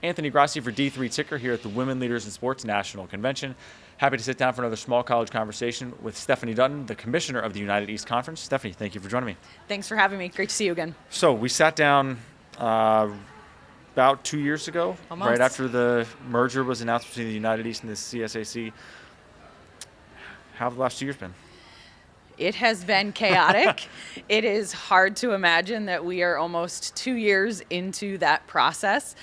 Anthony Grassi for D3 Ticker here at the Women Leaders in Sports National Convention. Happy to sit down for another small college conversation with Stephanie Dutton, the commissioner of the United East Conference. Stephanie, thank you for joining me. Thanks for having me. Great to see you again. So we sat down about 2 years ago, Almost. right after the merger was announced between the United East and the CSAC. How have the last 2 years been? It has been chaotic. It is hard to imagine that we are almost 2 years into that process.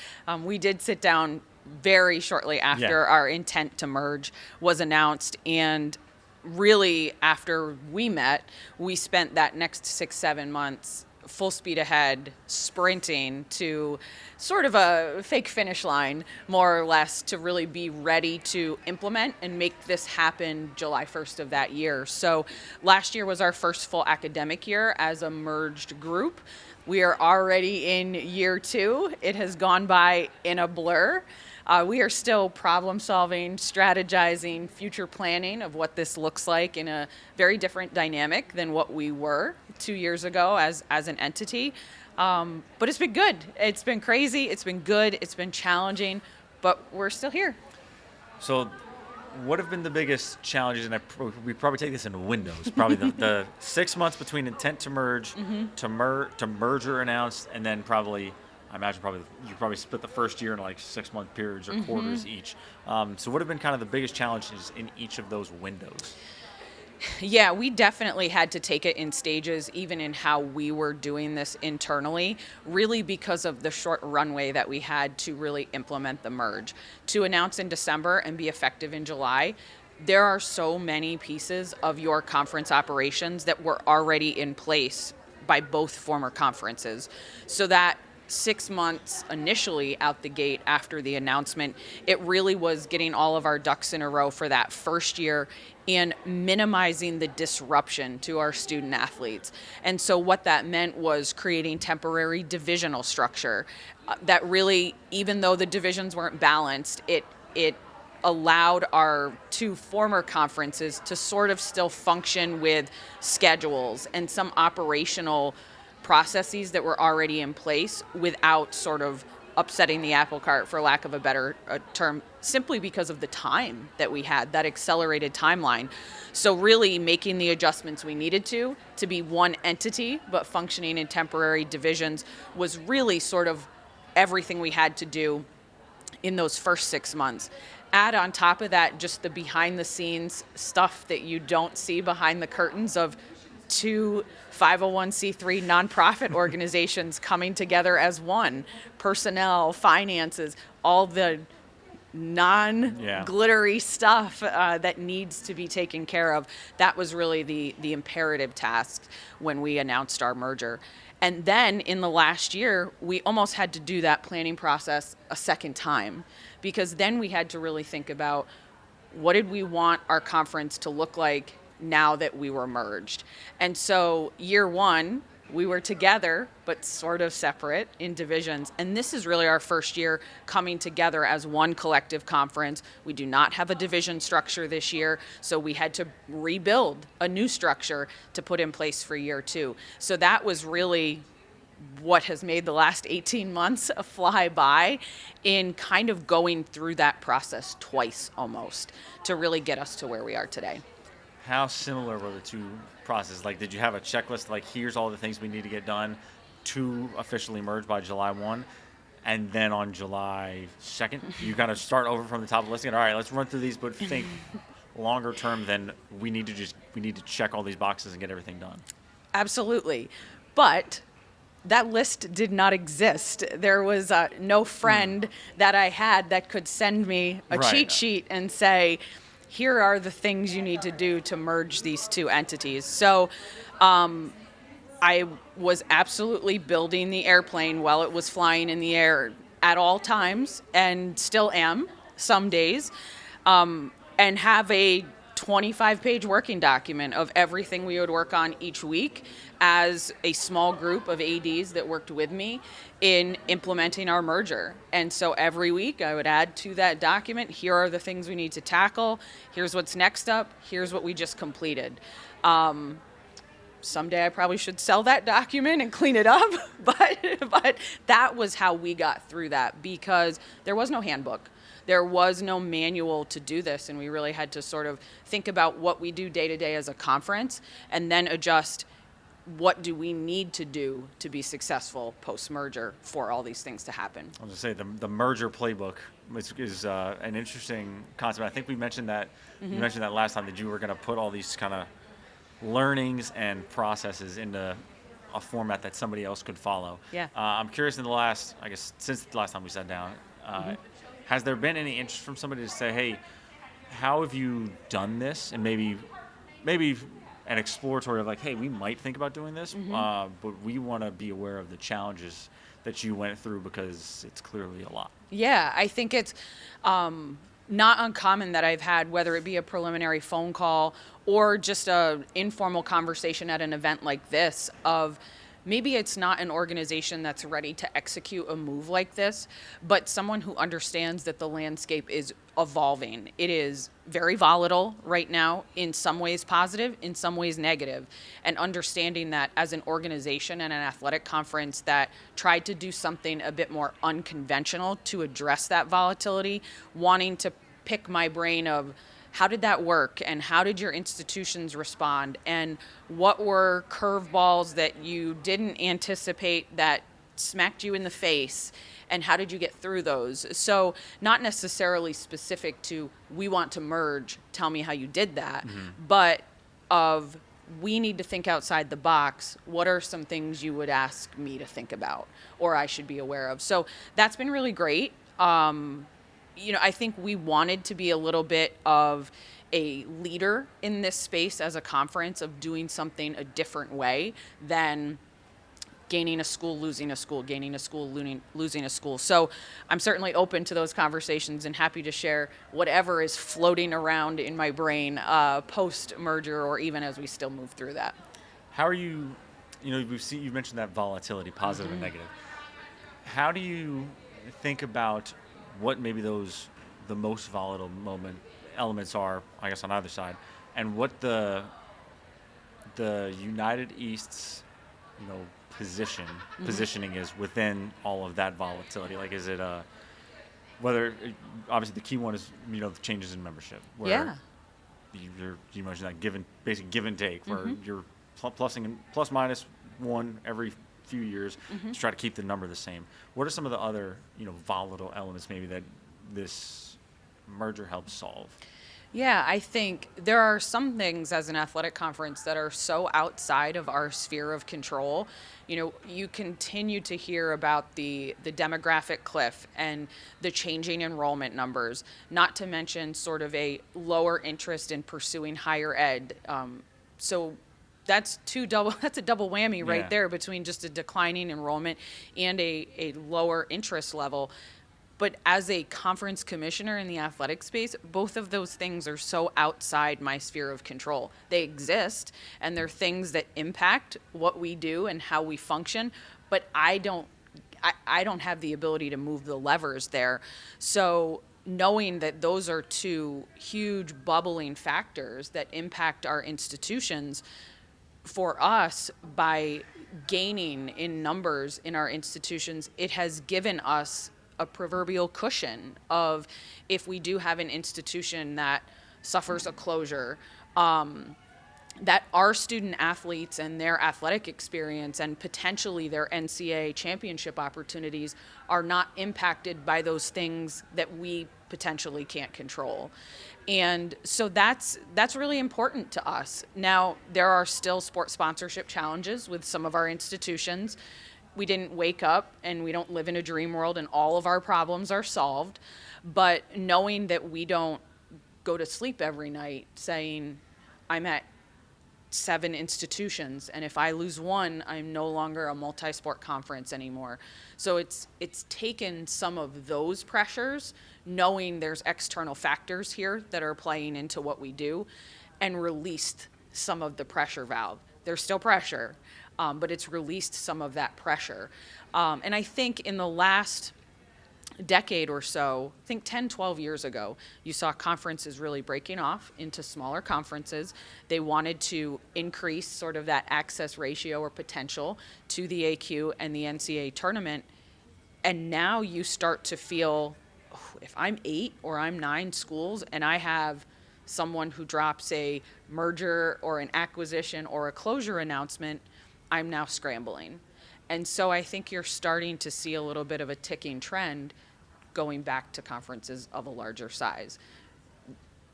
We did sit down very shortly after our intent to merge was announced, and really after we met, we spent that next 6-7 months full speed ahead, sprinting to sort of a fake finish line, more or less, to really be ready to implement and make this happen July 1st of that year. So last year was our first full academic year as a merged group. We are already in year 2. It has gone by in a blur. We are still problem solving, strategizing, future planning of what this looks like in a very different dynamic than what we were 2 years ago as an entity. But it's been good. It's been crazy. It's been good. It's been challenging, but we're still here. So what have been the biggest challenges? And we probably take this in windows, probably the 6 months between intent to merge, to merger announced, and then I imagine you probably split the first year in like 6 month periods or quarters each. So what have been kind of the biggest challenges in each of those windows? Yeah, we definitely had to take it in stages, even in how we were doing this internally, really because of the short runway that we had to really implement the merge. To announce in December and be effective in July, there are so many pieces of your conference operations that were already in place by both former conferences. So that 6 months initially out the gate after the announcement, it really was getting all of our ducks in a row for that first year and minimizing the disruption to our student athletes. And so what that meant was creating temporary divisional structure that really, even though the divisions weren't balanced, it allowed our 2 former conferences to sort of still function with schedules and some operational processes that were already in place without sort of upsetting the apple cart, for lack of a better term, simply because of the time that we had, that accelerated timeline. So really making the adjustments we needed to be one entity, but functioning in temporary divisions was really sort of everything we had to do in those first 6 months. Add on top of that just the behind the scenes stuff that you don't see behind the curtains of 2 501c3 nonprofit organizations coming together as one, personnel, finances, all the non-glittery stuff that needs to be taken care of. That was really the imperative task when we announced our merger. And then in the last year, we almost had to do that planning process a second time, because then we had to really think about what did we want our conference to look like now that we were merged. And so year 1, we were together, but sort of separate in divisions. And this is really our first year coming together as one collective conference. We do not have a division structure this year, so we had to rebuild a new structure to put in place for year 2. So that was really what has made the last 18 months fly by in kind of going through that process twice almost to really get us to where we are today. How similar were the 2 processes? Like, did you have a checklist, like, here's all the things we need to get done to officially merge by July 1, and then on July 2nd, you kind of start over from the top of the list and, all right, let's run through these, but think longer term than we need to check all these boxes and get everything done? Absolutely. But that list did not exist. There was no friend that I had that could send me a cheat sheet and say, here are the things you need to do to merge these 2 entities. So I was absolutely building the airplane while it was flying in the air at all times, and still am some days, and have a 25-page working document of everything we would work on each week as a small group of ADs that worked with me in implementing our merger. And so every week I would add to that document, here are the things we need to tackle, here's what's next up, here's what we just completed. someday I probably should sell that document and clean it up, but that was how we got through that, because there was no handbook. There was no manual to do this, and we really had to sort of think about what we do day to day as a conference and then adjust what do we need to do to be successful post-merger for all these things to happen. I was going to say the merger playbook is an interesting concept. I think we mentioned that, you mentioned that last time, that you were going to put all these kind of learnings and processes into a format that somebody else could follow. Yeah. I'm curious, since the last time we sat down, has there been any interest from somebody to say, hey, how have you done this? And maybe an exploratory of like, hey, we might think about doing this, but we want to be aware of the challenges that you went through, because it's clearly a lot. Yeah, I think it's not uncommon that I've had, whether it be a preliminary phone call or just a informal conversation at an event like this, of maybe it's not an organization that's ready to execute a move like this, but someone who understands that the landscape is evolving. It is very volatile right now, in some ways positive, in some ways negative. And understanding that as an organization and an athletic conference that tried to do something a bit more unconventional to address that volatility, wanting to pick my brain of, how did that work, and how did your institutions respond, and what were curveballs that you didn't anticipate that smacked you in the face, and how did you get through those? So not necessarily specific to, we want to merge, tell me how you did that, but of, we need to think outside the box. What are some things you would ask me to think about or I should be aware of? So that's been really great. I think we wanted to be a little bit of a leader in this space as a conference, of doing something a different way than gaining a school, losing a school, gaining a school, losing a school. So I'm certainly open to those conversations and happy to share whatever is floating around in my brain post-merger, or even as we still move through that. How are you, you mentioned that volatility, positive and negative. How do you think about what maybe the most volatile elements are, I guess, on either side, and what the United East's positioning is within all of that volatility? Like, is it whether obviously the key one is the changes in membership, where you mentioned that basic give and take, where you're plus minus one every few years to try to keep the number the same. What are some of the other volatile elements maybe that this merger helps solve? Yeah, I think there are some things as an athletic conference that are so outside of our sphere of control. You continue to hear about the demographic cliff and the changing enrollment numbers, not to mention sort of a lower interest in pursuing higher ed. So that's a double whammy right there, between just a declining enrollment and a lower interest level. But as a conference commissioner in the athletic space, both of those things are so outside my sphere of control. They exist, and they're things that impact what we do and how we function, but I don't have the ability to move the levers there. So knowing that those are two huge bubbling factors that impact our institutions, for us, by gaining in numbers in our institutions, it has given us a proverbial cushion of, if we do have an institution that suffers a closure, that our student athletes and their athletic experience and potentially their NCAA championship opportunities are not impacted by those things that we potentially can't control. And so that's really important to us. Now, there are still sports sponsorship challenges with some of our institutions. We didn't wake up and we don't live in a dream world and all of our problems are solved. But knowing that we don't go to sleep every night saying, I'm at 7 institutions, and if I lose one, I'm no longer a multi-sport conference anymore. So it's taken some of those pressures, knowing there's external factors here that are playing into what we do, and released some of the pressure valve. There's still pressure, but it's released some of that pressure. And I think in the last decade or so, I think 10, 12 years ago, you saw conferences really breaking off into smaller conferences. They wanted to increase sort of that access ratio or potential to the AQ and the NCAA tournament. And now you start to feel, oh, if I'm 8 or I'm 9 schools and I have someone who drops a merger or an acquisition or a closure announcement, I'm now scrambling. And so I think you're starting to see a little bit of a ticking trend going back to conferences of a larger size.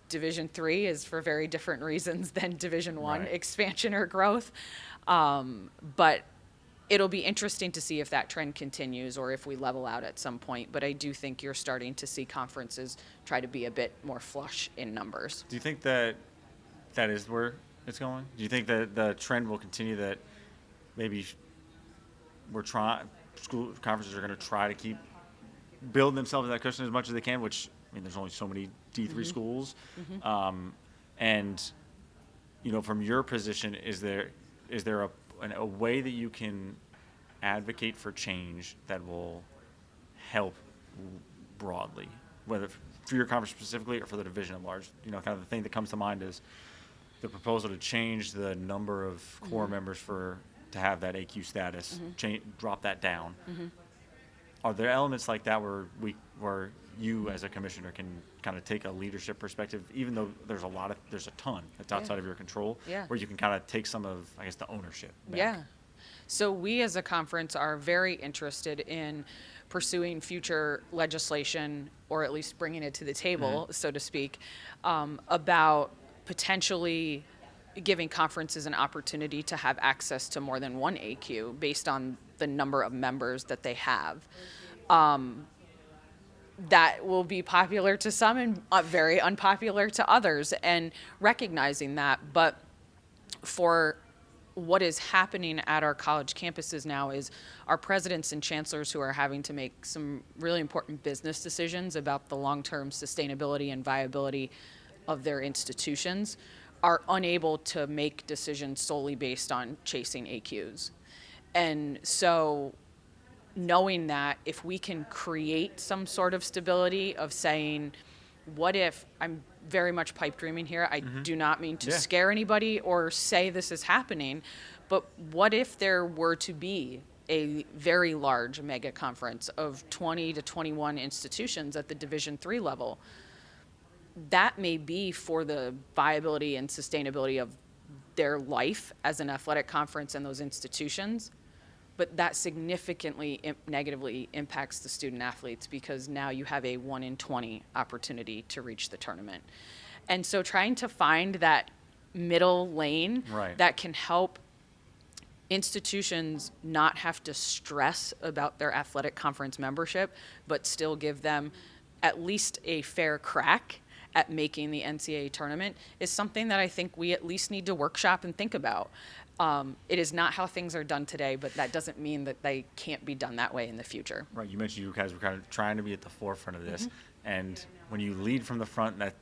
Division III is for very different reasons than Division I, Right. expansion or growth. But it'll be interesting to see if that trend continues or if we level out at some point. But I do think you're starting to see conferences try to be a bit more flush in numbers. Do you think that that is where it's going? Do you think that the trend will continue, that maybe school conferences are going to try to keep build themselves that cushion as much as they can, which, I mean, there's only so many D3 schools. And, from your position, is there a way that you can advocate for change that will help broadly, whether for your conference specifically or for the division at large? Kind of the thing that comes to mind is the proposal to change the number of core members to have that AQ status, drop that down. Are there elements like that where you as a commissioner can kind of take a leadership perspective, even though there's a ton that's outside of your control, where you can kind of take some of, I guess, the ownership back? Yeah. So we as a conference are very interested in pursuing future legislation, or at least bringing it to the table, so to speak, about potentially giving conferences an opportunity to have access to more than one AQ based on the number of members that they have. That will be popular to some and very unpopular to others, and recognizing that. But for what is happening at our college campuses now is our presidents and chancellors, who are having to make some really important business decisions about the long-term sustainability and viability of their institutions, are unable to make decisions solely based on chasing AQs. And so knowing that if we can create some sort of stability of saying, what if, I'm very much pipe dreaming here, I do not mean to scare anybody or say this is happening, but what if there were to be a very large mega conference of 20 to 21 institutions at the Division III level? That may be for the viability and sustainability of their life as an athletic conference and those institutions, but that significantly negatively impacts the student athletes, because now you have a 1 in 20 opportunity to reach the tournament. And so trying to find that middle lane that can help institutions not have to stress about their athletic conference membership, but still give them at least a fair crack at making the NCAA tournament, is something that I think we at least need to workshop and think about. It is not how things are done today, but that doesn't mean that they can't be done that way in the future. Right. You mentioned you guys were kind of trying to be at the forefront of this, and when you lead from the front, that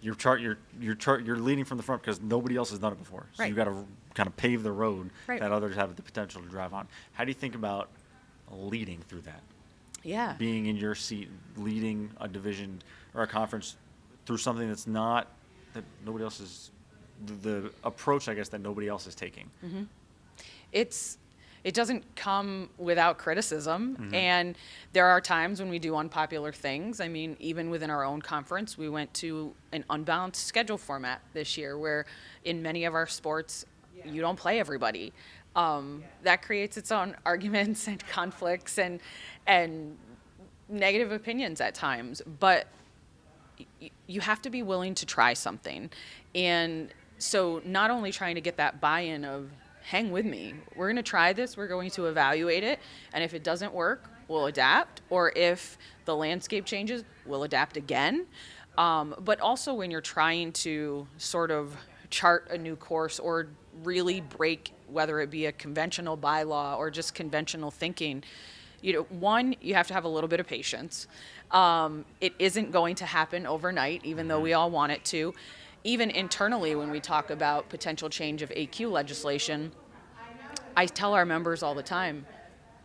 you're leading from the front because nobody else has done it before. So you got to kind of pave the road that others have the potential to drive on. How do you think about leading through that? Yeah. Being in your seat, leading a division or a conference through something that's not, that nobody else is, the approach, I guess, that nobody else is taking. It doesn't come without criticism, and there are times when we do unpopular things. I mean, even within our own conference, we went to an unbalanced schedule format this year, where in many of our sports, you don't play everybody. That creates its own arguments and conflicts and negative opinions at times, but you have to be willing to try something. And so not only trying to get that buy-in of, hang with me, we're going to try this, we're going to evaluate it, and if it doesn't work, we'll adapt, or if the landscape changes, we'll adapt again. But also when you're trying to sort of chart a new course or really break, whether it be a conventional bylaw or just conventional thinking, one, you have to have a little bit of patience. It isn't going to happen overnight, even though we all want it to. Even internally, when we talk about potential change of AQ legislation, I tell our members all the time,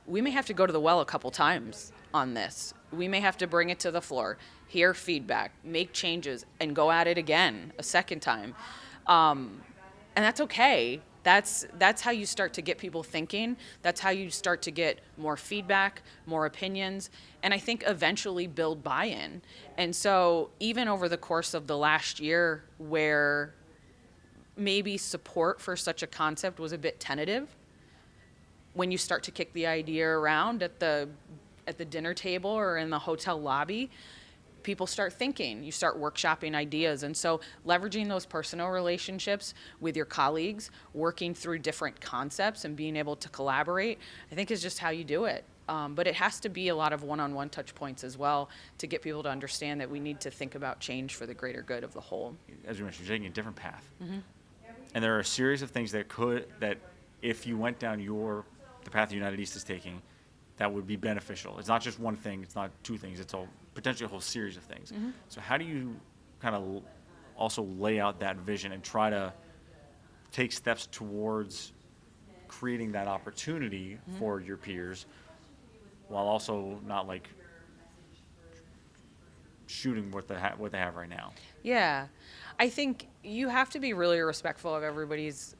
we may have to go to the well a couple times on this. We may have to bring it to the floor, hear feedback, make changes, and go at it again a second time. And that's okay. That's how you start to get people thinking. That's how you start to get more feedback, more opinions, and I think eventually build buy-in. And so even over the course of the last year where maybe support for such a concept was a bit tentative, when you start to kick the idea around at the dinner table or in the hotel lobby, people start thinking, you start workshopping ideas. And so leveraging those personal relationships with your colleagues, working through different concepts and being able to collaborate, I think is just how you do it. But it has to be a lot of one-on-one touch points as well to get people to understand that we need to think about change for the greater good of the whole. As you mentioned, you're taking a different path. And there are a series of things that if you went down the path the United East is taking, that would be beneficial. It's not just one thing, it's not two things, it's potentially a whole series of things. So how do you kind of also lay out that vision and try to take steps towards creating that opportunity for your peers while also not like shooting what they have right now? Yeah, I think you have to be really respectful of everybody's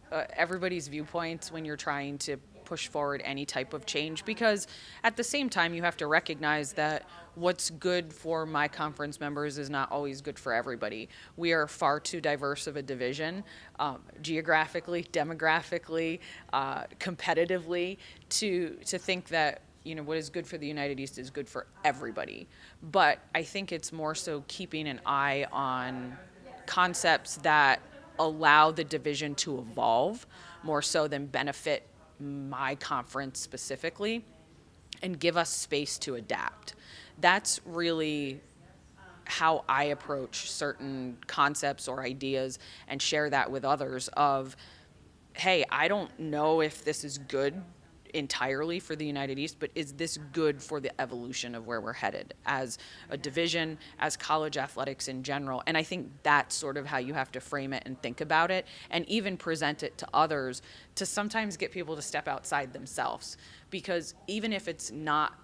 viewpoints when you're trying to push forward any type of change, because at the same time you have to recognize that what's good for my conference members is not always good for everybody. We are far too diverse of a division, geographically, demographically, competitively, to think that what is good for the United East is good for everybody. But I think it's more so keeping an eye on concepts that allow the division to evolve more so than benefit my conference specifically, and give us space to adapt. That's really how I approach certain concepts or ideas and share that with others of, hey, I don't know if this is good entirely for the United East, but is this good for the evolution of where we're headed as a division, as college athletics in general? And I think that's sort of how you have to frame it and think about it, and even present it to others, to sometimes get people to step outside themselves. Because even if it's not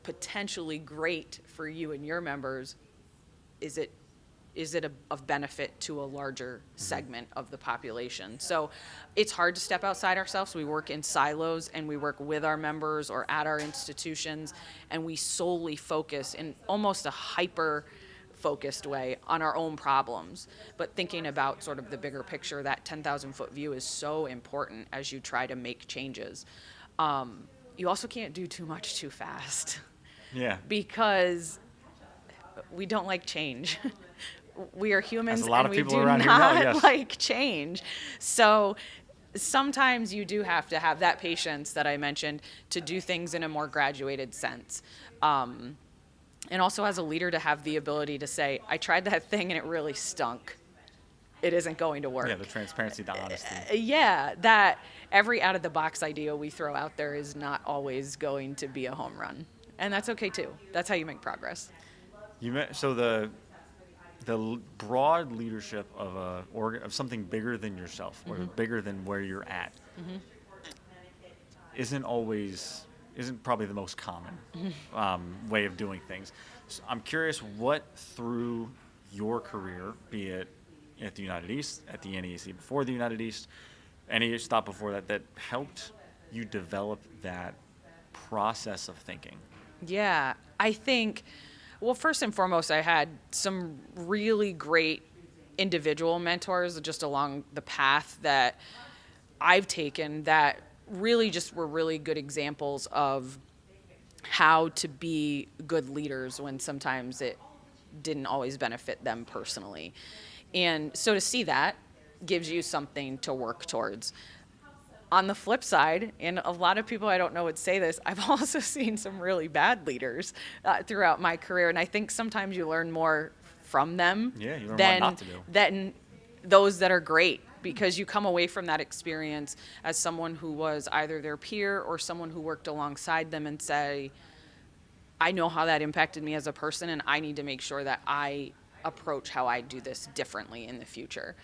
potentially great for you and your members, is it of benefit to a larger segment of the population? So it's hard to step outside ourselves. We work in silos, and we work with our members or at our institutions, and we solely focus in almost a hyper-focused way on our own problems. But thinking about sort of the bigger picture, that 10,000-foot view is so important as you try to make changes. You also can't do too much too fast. Yeah. Because we don't like change. We are humans, and we do not like change. So sometimes you do have to have that patience that I mentioned to do things in a more graduated sense. And also as a leader to have the ability to say, I tried that thing and it really stunk. It isn't going to work. Yeah, the transparency, the honesty. That every out-of-the-box idea we throw out there is not always going to be a home run. And that's okay too. That's how you make progress. So the broad leadership of something bigger than yourself, or bigger than where you're at, isn't probably the most common way of doing things. So I'm curious what through your career, be it at the United East, at the NEAC before the United East, any stop before that helped you develop that process of thinking? Yeah, I think, well, first and foremost, I had some really great individual mentors just along the path that I've taken that really just were really good examples of how to be good leaders when sometimes it didn't always benefit them personally. And so to see that gives you something to work towards. On the flip side, and a lot of people I don't know would say this, I've also seen some really bad leaders throughout my career, and I think sometimes you learn more from them than those that are great, because you come away from that experience as someone who was either their peer or someone who worked alongside them and say, I know how that impacted me as a person, and I need to make sure that I approach how I do this differently in the future.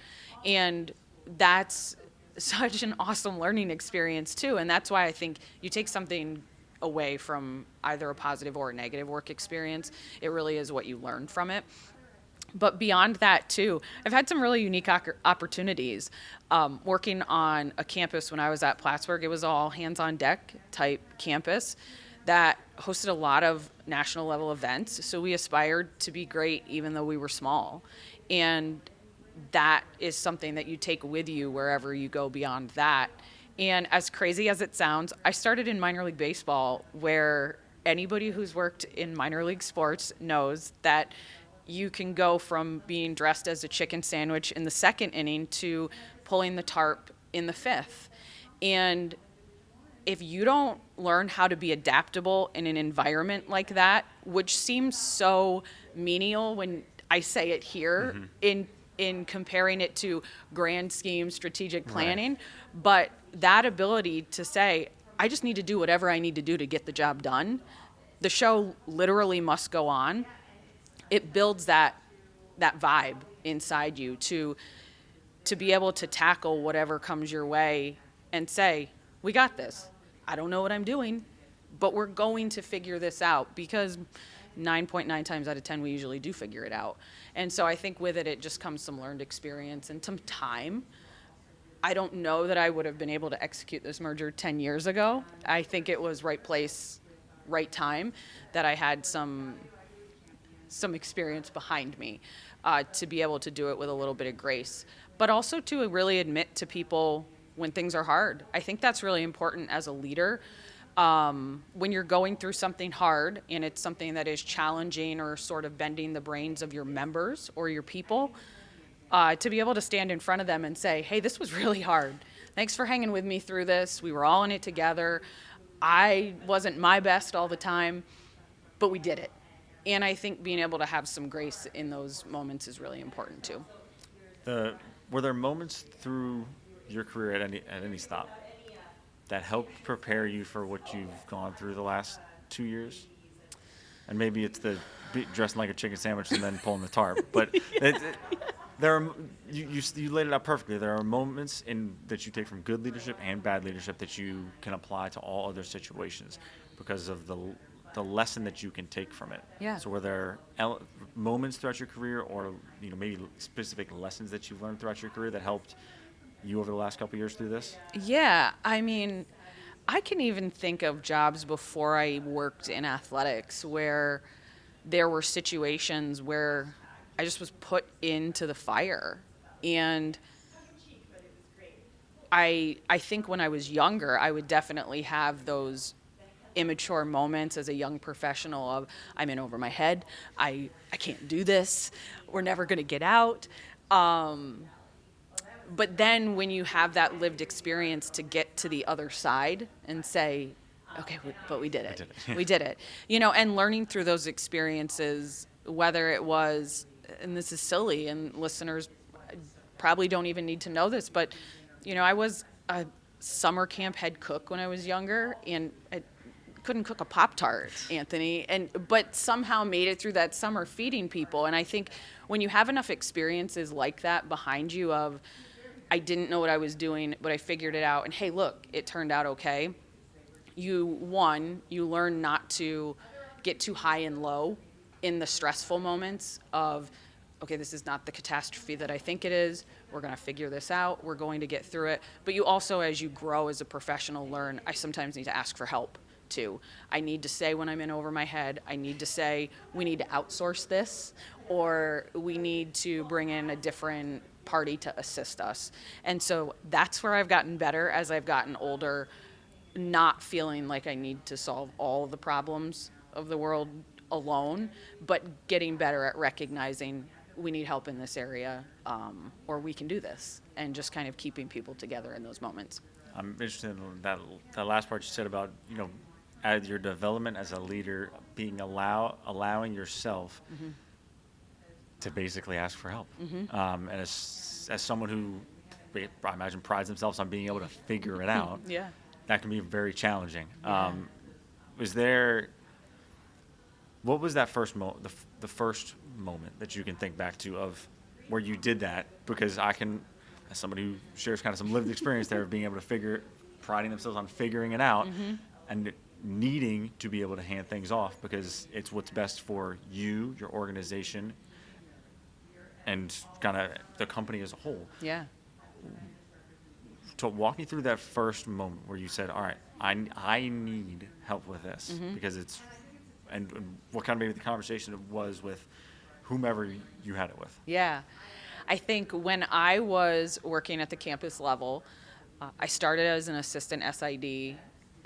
And that's such an awesome learning experience too, and that's why I think you take something away from either a positive or a negative work experience. It really is what you learn from it. But beyond that, too, I've had some really unique opportunities. Working on a campus when I was at Plattsburgh, it was all hands-on deck type campus that hosted a lot of national level events. So we aspired to be great even though we were small. And that is something that you take with you wherever you go beyond that. And as crazy as it sounds, I started in minor league baseball, where anybody who's worked in minor league sports knows that you can go from being dressed as a chicken sandwich in the second inning to pulling the tarp in the fifth. And if you don't learn how to be adaptable in an environment like that, which seems so menial when I say it here, in comparing it to grand scheme strategic planning, but that ability to say, I just need to do whatever I need to do to get the job done. The show literally must go on. It builds that vibe inside you to be able to tackle whatever comes your way and say, we got this. I don't know what I'm doing, but we're going to figure this out, because 9.9 times out of 10, we usually do figure it out. And so I think with it just comes some learned experience and some time. I don't know that I would have been able to execute this merger 10 years ago. I think it was right place, right time, that I had some experience behind me to be able to do it with a little bit of grace, but also to really admit to people when things are hard. I think that's really important as a leader. When you're going through something hard and it's something that is challenging or sort of bending the brains of your members or your people, to be able to stand in front of them and say, hey, this was really hard. Thanks for hanging with me through this. We were all in it together. I wasn't my best all the time, but we did it. And I think being able to have some grace in those moments is really important too. Were there moments through your career at any stop that helped prepare you for what you've gone through the last 2 years? And maybe it's the dressing like a chicken sandwich and then pulling the tarp. But there are, you laid it out perfectly. There are moments that you take from good leadership and bad leadership that you can apply to all other situations because of the lesson that you can take from it. Yeah. So were there moments throughout your career, or maybe specific lessons that you've learned throughout your career that helped you over the last couple of years through this? Yeah, I mean, I can even think of jobs before I worked in athletics where there were situations where I just was put into the fire. And I think when I was younger, I would definitely have those immature moments as a young professional of, I'm in over my head, I can't do this, we're never going to get out. But then when you have that lived experience to get to the other side and say, okay, but we did it. We did it. And learning through those experiences, whether it was, and this is silly, and listeners probably don't even need to know this, but, I was a summer camp head cook when I was younger, and I couldn't cook a Pop-Tart, Anthony, but somehow made it through that summer feeding people. And I think when you have enough experiences like that behind you of, I didn't know what I was doing, but I figured it out, and hey, look, it turned out okay. You learn not to get too high and low in the stressful moments of, okay, this is not the catastrophe that I think it is. We're going to figure this out. We're going to get through it. But you also, as you grow as a professional, learn, I sometimes need to ask for help too. I need to say when I'm in over my head, I need to say, we need to outsource this, or we need to bring in a different party to assist us. And so that's where I've gotten better as I've gotten older, not feeling like I need to solve all of the problems of the world alone, but getting better at recognizing we need help in this area, or we can do this, and just kind of keeping people together in those moments. I'm interested in that last part you said about, at your development as a leader, being allowing yourself to basically ask for help. And as someone who, I imagine, prides themselves on being able to figure it out, Yeah. that can be very challenging. Yeah. What was that first the first moment that you can think back to of where you did that? Because I can, as somebody who shares kind of some lived experience there of being able to priding themselves on figuring it out, and needing to be able to hand things off because it's what's best for you, your organization, and kind of the company as a whole. Yeah. To walk me through that first moment where you said, all right, I need help with this because it's, and what kind of maybe the conversation it was with whomever you had it with. Yeah. I think when I was working at the campus level, I started as an assistant SID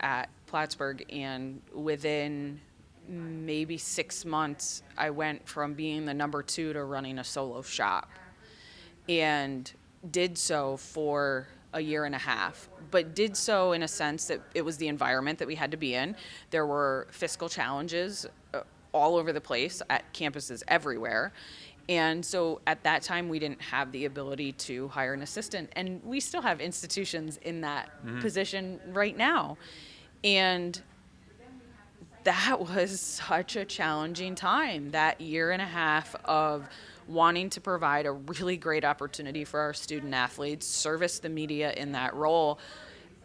at Plattsburgh, and within maybe 6 months, I went from being the number 2 to running a solo shop, and did so for a year and a half, but did so in a sense that it was the environment that we had to be in. There were fiscal challenges all over the place at campuses everywhere. And so at that time, we didn't have the ability to hire an assistant. And we still have institutions in that position right now. And that was such a challenging time, that year and a half of wanting to provide a really great opportunity for our student athletes, service the media in that role,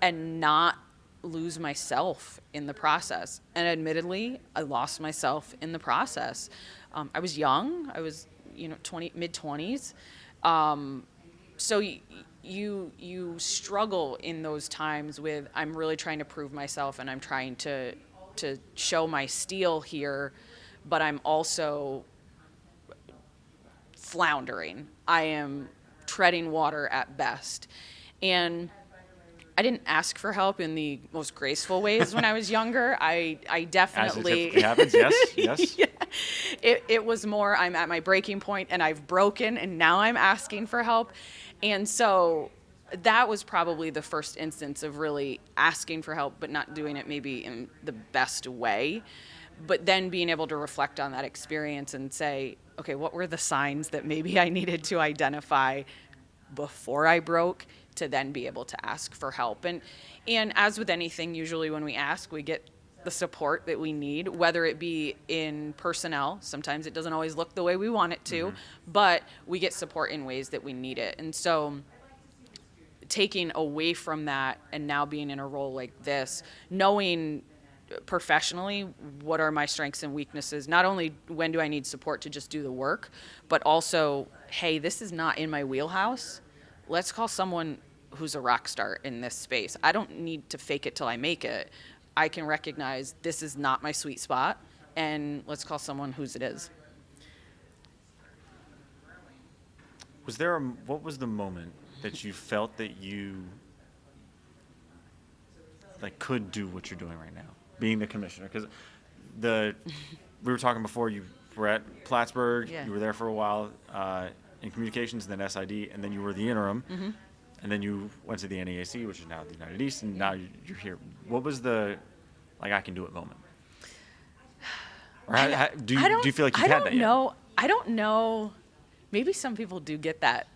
and not lose myself in the process. And admittedly, I lost myself in the process. I was young. I was, mid-20s. So you struggle in those times with, I'm really trying to prove myself and I'm trying to show my steel here, but I'm also floundering. I am treading water at best. And I didn't ask for help in the most graceful ways when I was younger. I definitely... As it happens, yes. Yeah. It was more, I'm at my breaking point and I've broken and now I'm asking for help. And so that was probably the first instance of really asking for help, but not doing it maybe in the best way. But then being able to reflect on that experience and say, okay, what were the signs that maybe I needed to identify before I broke to then be able to ask for help. And as with anything, usually when we ask, we get the support that we need, whether it be in personnel. Sometimes it doesn't always look the way we want it to, but we get support in ways that we need it. And so taking away from that and now being in a role like this, knowing professionally what are my strengths and weaknesses, not only when do I need support to just do the work, but also, hey, this is not in my wheelhouse. Let's call someone who's a rock star in this space. I don't need to fake it till I make it. I can recognize this is not my sweet spot, and let's call someone whose it is. What was the moment that you felt that you could do what you're doing right now, being the commissioner? Because we were talking before, you were at Plattsburgh, you were there for a while in communications, then SID, and then you were the interim, and then you went to the NEAC, which is now the United East, and now you're here. What was the I can do it moment? Or do you feel like you've had that yet? I don't know. Maybe some people do get that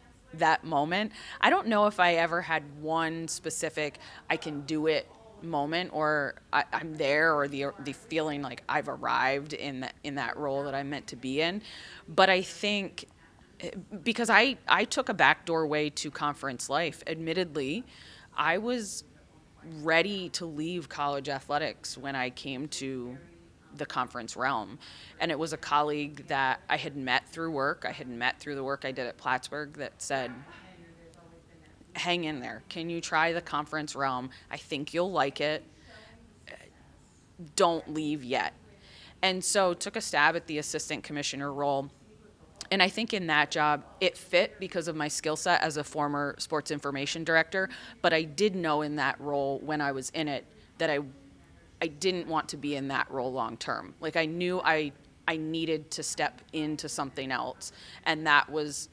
moment. I don't know if I ever had one specific I can do it moment, or I'm there, or the feeling like I've arrived in that role that I'm meant to be in. But I think because I took a backdoor way to conference life. Admittedly, I was ready to leave college athletics when I came to the conference realm. And it was a colleague that I had met through work. I had met through the work I did at Plattsburgh that said, hang in there. Can you try the conference realm? I think you'll like it. Don't leave yet. And so took a stab at the assistant commissioner role. And I think in that job, it fit because of my skill set as a former sports information director. But I did know in that role when I was in it that I didn't want to be in that role long term. I knew I needed to step into something else. And that was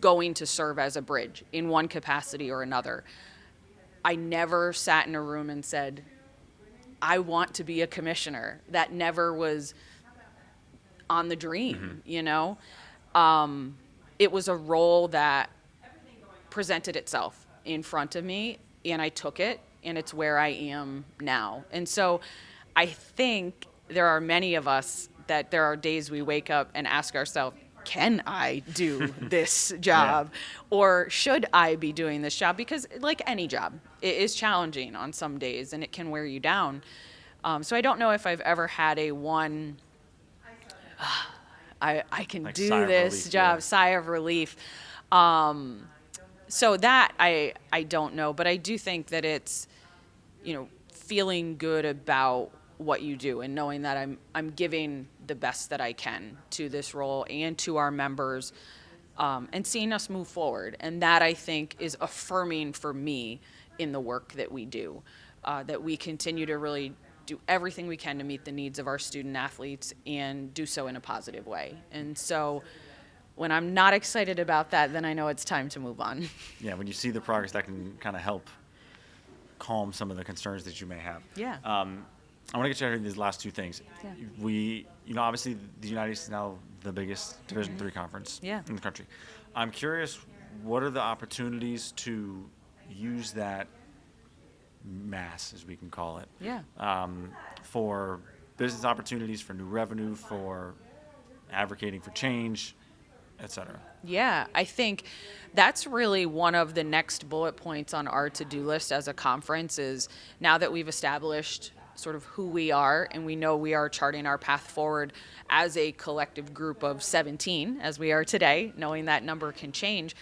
going to serve as a bridge in one capacity or another. I never sat in a room and said, I want to be a commissioner. That never was on the dream, It was a role that presented itself in front of me, and I took it, and it's where I am now. And so I think there are many of us that there are days we wake up and ask ourselves, can I do this job? Or should I be doing this job? Because like any job, it is challenging on some days and it can wear you down. So I don't know if I've ever had a one, I can Like do sigh of this relief, job, yeah. sigh of relief. So that I don't know, but I do think that it's, feeling good about what you do and knowing that I'm giving the best that I can to this role and to our members, and seeing us move forward. And that, I think, is affirming for me in the work that we do, that we continue to really do everything we can to meet the needs of our student athletes and do so in a positive way. And so when I'm not excited about that, then I know it's time to move on. Yeah, when you see the progress, that can kind of help calm some of the concerns that you may have. Yeah. I want to get you out of these last two things. Yeah. We, obviously the United States is now the biggest Division III conference Yeah. in the country. I'm curious, what are the opportunities to use that mass, as we can call it, Yeah. for business opportunities, for new revenue, for advocating for change, et cetera? Yeah, I think that's really one of the next bullet points on our to-do list as a conference is, now that we've established sort of who we are and we know we are charting our path forward as a collective group of 17, as we are today, knowing that number can change,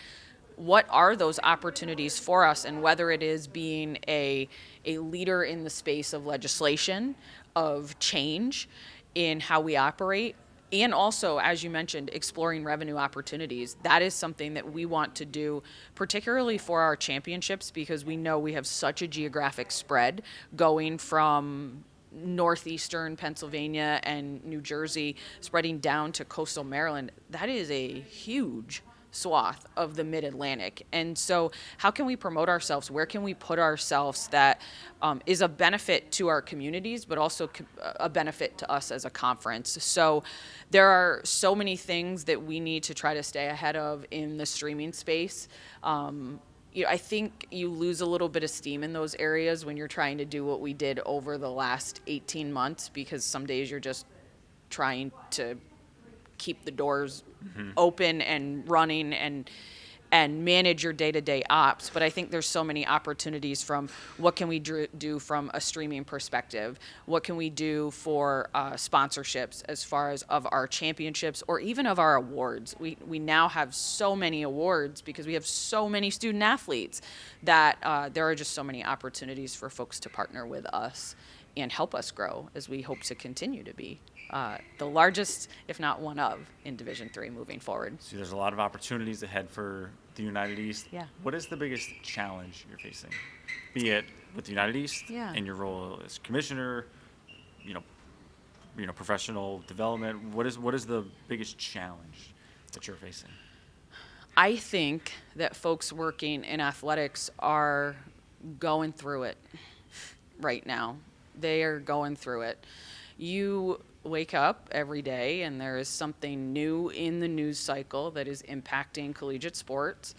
what are those opportunities for us? And whether it is being a leader in the space of legislation, of change in how we operate, and also, as you mentioned, exploring revenue opportunities. That is something that we want to do, particularly for our championships, because we know we have such a geographic spread going from northeastern Pennsylvania and New Jersey, spreading down to coastal Maryland. That is a huge swath of the mid-Atlantic. And so how can we promote ourselves? Where can we put ourselves that is a benefit to our communities, but also a benefit to us as a conference? So there are so many things that we need to try to stay ahead of in the streaming space. I think you lose a little bit of steam in those areas when you're trying to do what we did over the last 18 months, because some days you're just trying to keep the doors open and running and manage your day-to-day ops. But I think there's so many opportunities from what can we do from a streaming perspective, what can we do for sponsorships as far as of our championships or even of our awards. We now have so many awards because we have so many student athletes that there are just so many opportunities for folks to partner with us and help us grow as we hope to continue to be the largest, if not one of, in Division III moving forward. So there's a lot of opportunities ahead for the United East. Yeah. What is the biggest challenge you're facing? Be it with the United East, Yeah. in your role as commissioner, professional development. What is the biggest challenge that you're facing? I think that folks working in athletics are going through it right now. They are going through it. You wake up every day and there is something new in the news cycle that is impacting collegiate sports.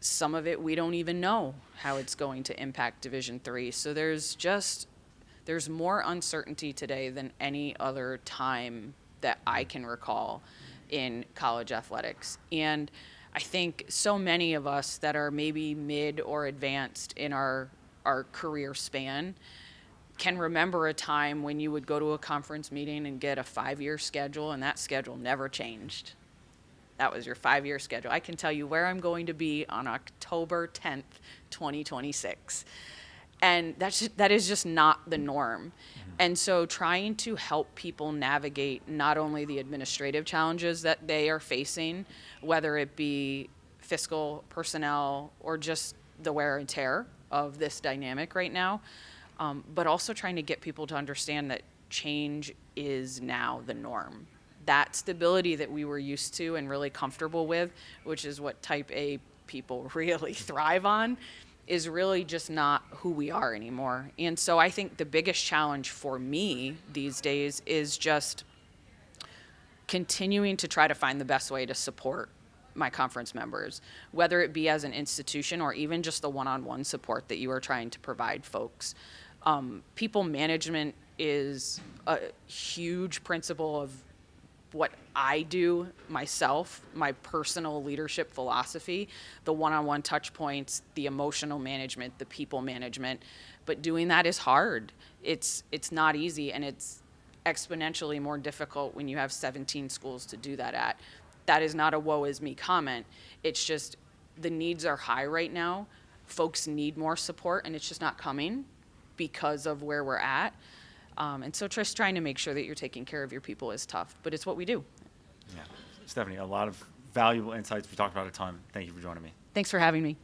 Some of it we don't even know how it's going to impact Division III. So there's more uncertainty today than any other time that I can recall in college athletics. And I think so many of us that are maybe mid or advanced in our career span can remember a time when you would go to a conference meeting and get a 5-year schedule, and that schedule never changed. That was your 5-year schedule. I can tell you where I'm going to be on October 10th, 2026. And that is just not the norm. And so trying to help people navigate not only the administrative challenges that they are facing, whether it be fiscal, personnel, or just the wear and tear of this dynamic right now, but also trying to get people to understand that change is now the norm. That stability that we were used to and really comfortable with, which is what type A people really thrive on, is really just not who we are anymore. And so I think the biggest challenge for me these days is just continuing to try to find the best way to support my conference members, whether it be as an institution or even just the one-on-one support that you are trying to provide folks. People management is a huge principle of what I do myself, my personal leadership philosophy, the one-on-one touch points, the emotional management, the people management. But doing that is hard. It's not easy, and it's exponentially more difficult when you have 17 schools to do that at. That is not a woe is me comment. It's just the needs are high right now. Folks need more support, and it's just not coming because of where we're at. And so just trying to make sure that you're taking care of your people is tough, but it's what we do. Yeah. Stephanie, a lot of valuable insights. We talked about a ton. Thank you for joining me. Thanks for having me.